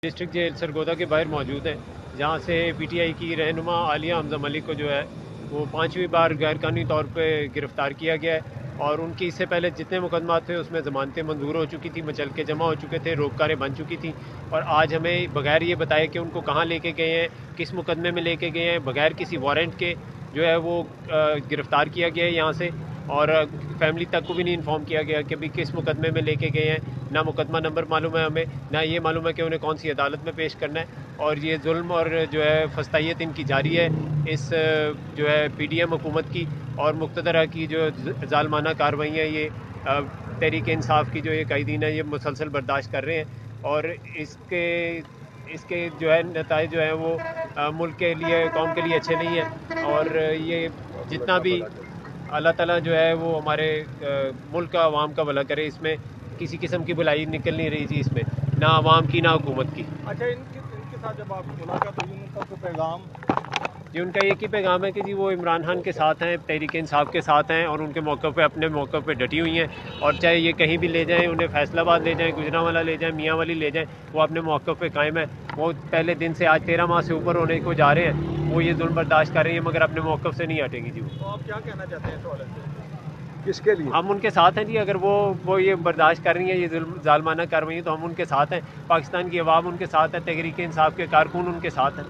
District jail Sargodha کے باہر موجود ہیں، جہاں سے پی ٹی آئی کی رہنما عالیہ حمزہ ملک کو جو ہے وہ 5ویں بار غیر قانونی طور پہ گرفتار کیا گیا ہے، اور ان کی اس سے پہلے جتنے مقدمات تھے اس میں ضمانتیں منظور ہو چکی تھیں، مچلکے جمع ہو چکے تھے، روکاریں بن چکی تھیں، اور آج ہمیں بغیر یہ بتائے کہ ان کو کہاں لے کے گئے ہیں، کس مقدمے میں لے کے گئے ہیں، بغیر کسی وارنٹ کے جو ہے وہ گرفتار کیا گیا ہے یہاں سے، اور فیملی تک کو بھی نہیں انفارم کیا گیا کہ بھی کس مقدمے میں لے کے گئے ہیں، نہ مقدمہ نمبر معلوم ہے ہمیں، نہ یہ معلوم ہے کہ انہیں کون سی عدالت میں پیش کرنا ہے، اور یہ ظلم اور جو ہے فستائیت ان کی جاری ہے اس جو ہے پی ڈی ایم حکومت کی اور مقتدرہ کی جو ظالمانہ کارروائیاں یہ تحریک انصاف کی جو یہ قائدین ہیں یہ مسلسل برداشت کر رہے ہیں، اور اس کے جو ہے نتائج جو ہیں وہ ملک کے لیے قوم کے لیے اچھے نہیں ہیں، اور یہ جتنا بھی اللہ تعالیٰ جو ہے وہ ہمارے ملک کا عوام کا بھلا کرے، اس میں کسی قسم کی بھلائی نکل نہیں رہی تھی اس میں، نہ عوام کی نہ حکومت کی۔ اچھا، ان کے ساتھ جب آپ کی ملاقات ہوئی ان کا کوئی پیغام؟ جی ان کا ایک ہی پیغام ہے کہ جی وہ عمران خان کے ساتھ ہیں، تحریک انصاف کے ساتھ ہیں، اور ان کے موقع پہ اپنے موقع پہ ڈٹی ہوئی ہیں، اور چاہے یہ کہیں بھی لے جائیں، انہیں فیصل آباد لے جائیں، گجرانوالہ لے جائیں، میاں والی لے جائیں، وہ اپنے موقع پہ قائم ہیں۔ وہ پہلے دن سے آج 13 ماہ سے اوپر ہونے کو جا رہے ہیں، وہ یہ ظلم برداشت کر رہی ہیں، مگر اپنے موقف سے نہیں ہٹے گی جی وہ۔ تو آپ کیا کہنا چاہتے ہیں اس حوالے سے؟ کس کے لیے؟ ہم ان کے ساتھ ہیں جی، اگر وہ یہ برداشت کر رہی ہیں یہ ظالمانہ کارروائیاں تو ہم ان کے ساتھ ہیں، پاکستان کی عوام ان کے ساتھ ہے، تحریک انصاف کے کارکن ان کے ساتھ ہیں۔